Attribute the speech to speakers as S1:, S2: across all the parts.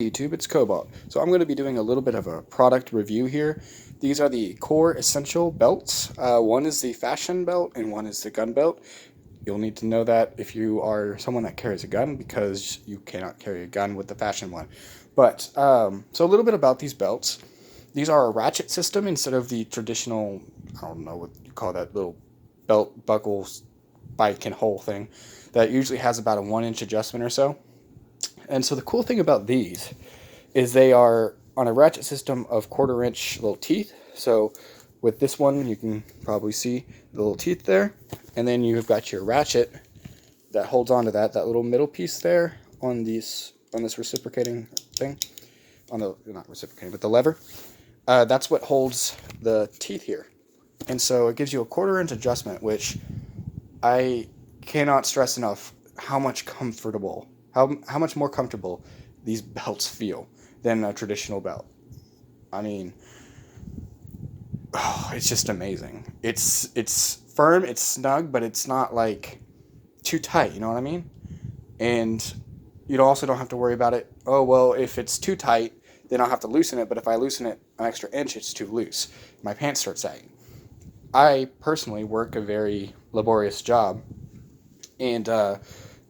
S1: YouTube, it's Cobalt. So I'm going to be doing a little bit of a product review here. These are the Core Essential belts. One is the fashion belt and one is the gun belt. You'll need to know that if you are someone that carries a gun, because you cannot carry a gun with the fashion one. But so a little bit about these belts. These are a ratchet system instead of the traditional, I don't know what you call that little belt buckle spike and hole thing that usually has about a 1 inch adjustment or so. And so the cool thing about these is they are on a ratchet system of 1/4 inch little teeth. So with this one, you can probably see the little teeth there. And then you've got your ratchet that holds onto that little middle piece there on this reciprocating thing. On the, not reciprocating, but the lever. That's what holds the teeth here. And so it gives you a 1/4 inch adjustment, which I cannot stress enough how much more comfortable these belts feel than a traditional belt. I mean, it's just amazing. It's firm, it's snug, but it's not like too tight, you know what I mean? And you also don't have to worry about it. Oh, well, if it's too tight, then I'll have to loosen it, but if I loosen it an extra inch, it's too loose. My pants start sagging. I personally work a very laborious job, and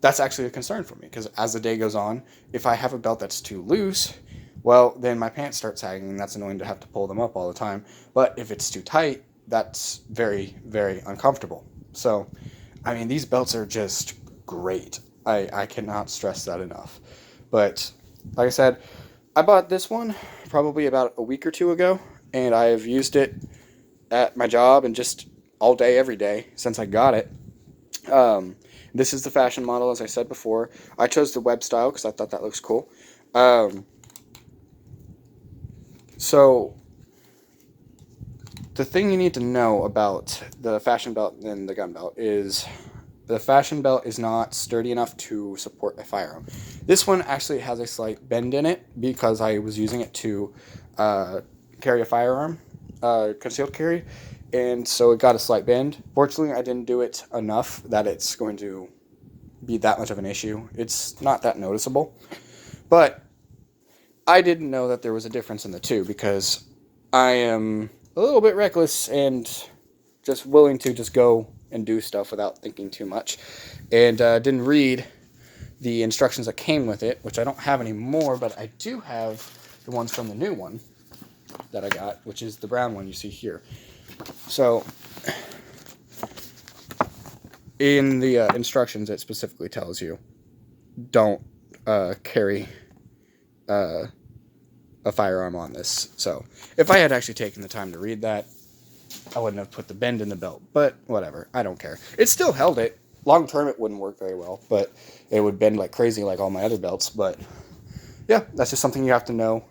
S1: that's actually a concern for me, because as the day goes on, if I have a belt that's too loose, well, then my pants start sagging, and that's annoying to have to pull them up all the time. But if it's too tight, that's very, very uncomfortable. So, I mean, these belts are just great. I cannot stress that enough. But, like I said, I bought this one probably about a week or two ago, and I have used it at my job and just all day, every day since I got it. This is the fashion model, as I said before. I chose the web style because I thought that looks cool. So the thing you need to know about the fashion belt and the gun belt is the fashion belt is not sturdy enough to support a firearm. This one actually has a slight bend in it because I was using it to carry a firearm, concealed carry, and so it got a slight bend. Fortunately, I didn't do it enough that it's going to be that much of an issue. It's not that noticeable. But I didn't know that there was a difference in the two because I am a little bit reckless and just willing to just go and do stuff without thinking too much. And didn't read the instructions that came with it, which I don't have anymore, but I do have the ones from the new one that I got, which is the brown one you see here. So, in the instructions, it specifically tells you don't carry a firearm on this. So, if I had actually taken the time to read that, I wouldn't have put the bend in the belt. But whatever, I don't care. It still held it. Long term, it wouldn't work very well, but it would bend like crazy like all my other belts. But yeah, that's just something you have to know.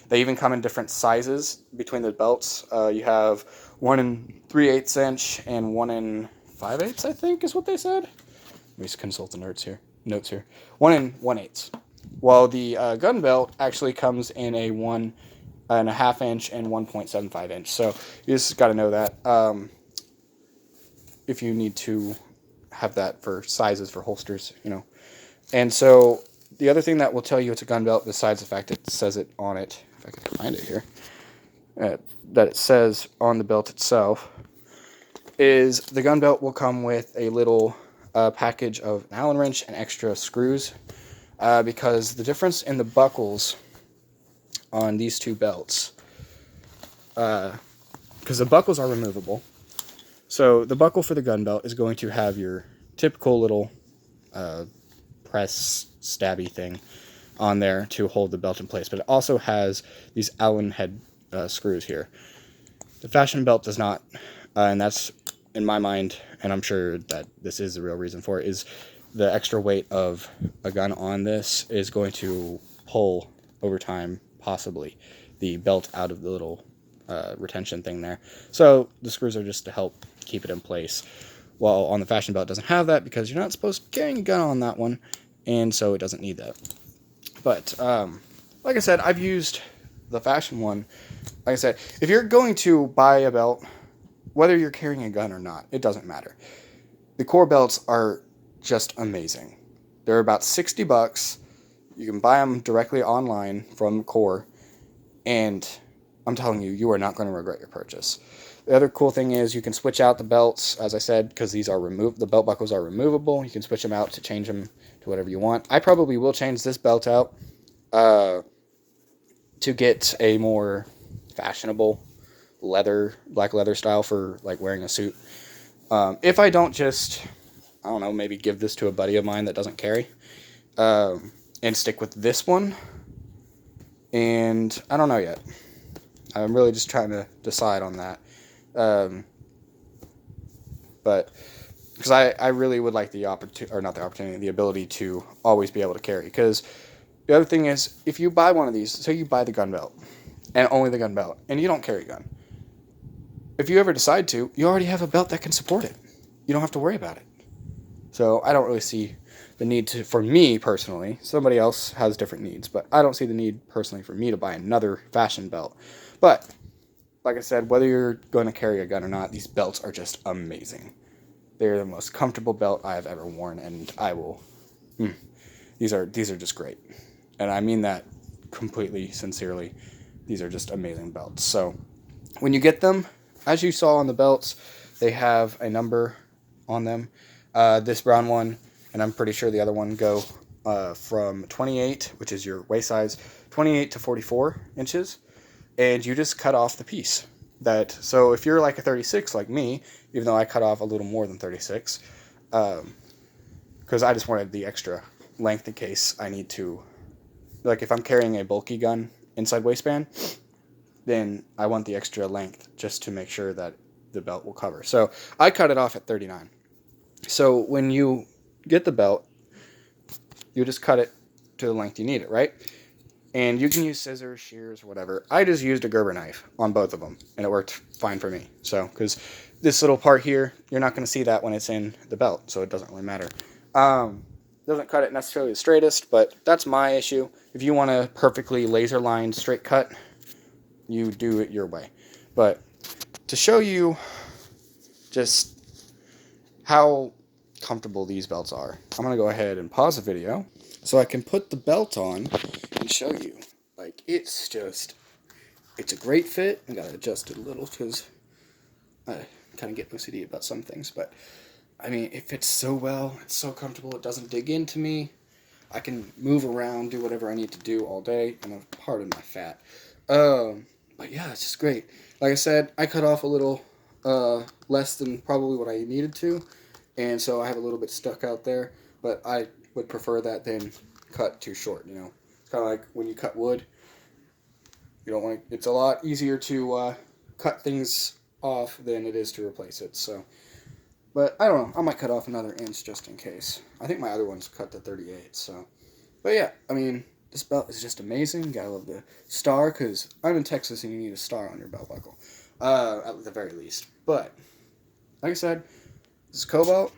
S1: They even come in different sizes between the belts. You have 1 3/8 inch and 1 5/8, I think is what they said. Let me just consult the notes here. 1 1/8. While the gun belt actually comes in a 1.5 inch and 1.75 inch. So you just got to know that if you need to have that for sizes for holsters, you know. And so the other thing that will tell you it's a gun belt, besides the fact it says it on it, if I can find it here, that it says on the belt itself, is the gun belt will come with a little package of an Allen wrench and extra screws, because the difference in the buckles on these two belts, because the buckles are removable. So the buckle for the gun belt is going to have your typical little press stabby thing on there to hold the belt in place, but it also has these Allen head screws here. The fashion belt does not, and that's, in my mind, and I'm sure that this is the real reason for it, is the extra weight of a gun on this is going to pull over time, possibly, the belt out of the little retention thing there. So the screws are just to help keep it in place. While on the fashion belt, it doesn't have that because you're not supposed to carry a gun on that one, and so it doesn't need that. But like I said, I've used the fashion one. Like I said, if you're going to buy a belt, whether you're carrying a gun or not, it doesn't matter. The core belts are just amazing. They're about $60. You can buy them directly online from Core, and I'm telling you, you are not going to regret your purchase. The other cool thing is you can switch out the belts, as I said, because these are the belt buckles are removable. You can switch them out to change them to whatever you want. I probably will change this belt out to get a more fashionable black leather style for like wearing a suit. If I don't just, I don't know, maybe give this to a buddy of mine that doesn't carry, and stick with this one. And I don't know yet. I'm really just trying to decide on that. But because I really would like the ability to always be able to carry. Because the other thing is, if you buy one of these, say you buy the gun belt, and only the gun belt, and you don't carry a gun, if you ever decide to, you already have a belt that can support it. You don't have to worry about it. So I don't really see the need to, for me personally, somebody else has different needs, but I don't see the need personally for me to buy another fashion belt. But like I said, whether you're going to carry a gun or not, these belts are just amazing. They're the most comfortable belt I have ever worn, and I will. These are just great, and I mean that completely sincerely. These are just amazing belts. So when you get them, as you saw on the belts, they have a number on them. This brown one, and I'm pretty sure the other one, go from 28, which is your waist size, 28 to 44 inches, and you just cut off the piece. So if you're like a 36 like me, even though I cut off a little more than 36, because I just wanted the extra length in case I need to, like if I'm carrying a bulky gun inside waistband, then I want the extra length just to make sure that the belt will cover. So I cut it off at 39. So when you get the belt, you just cut it to the length you need it, right? And you can use scissors, shears, whatever. I just used a Gerber knife on both of them, and it worked fine for me. So, because this little part here, you're not going to see that when it's in the belt, so it doesn't really matter. Doesn't cut it necessarily the straightest, but that's my issue. If you want a perfectly laser line straight cut, you do it your way. But to show you just how comfortable these belts are, I'm going to go ahead and pause the video so I can put the belt on and show you. Like, it's a great fit. I got to adjust it a little because I kind of get OCD about some things, but I mean, it fits so well. It's so comfortable. It doesn't dig into me. I can move around, do whatever I need to do all day, and pardon my fat. But yeah, it's just great. Like I said, I cut off a little less than probably what I needed to, and so I have a little bit stuck out there, but I would prefer that than cut too short, you know. It's kind of like when you cut wood. You don't want to, it's a lot easier to cut things off than it is to replace it, so. But I don't know, I might cut off another inch just in case. I think my other one's cut to 38, so. But yeah, I mean, this belt is just amazing. Gotta love the star, because I'm in Texas and you need a star on your belt buckle. At the very least. But, like I said, this is Cobalt,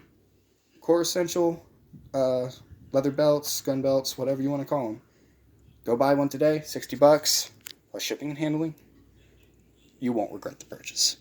S1: Core Essential, leather belts, gun belts, whatever you want to call them. Go buy one today, $60, plus shipping and handling. You won't regret the purchase.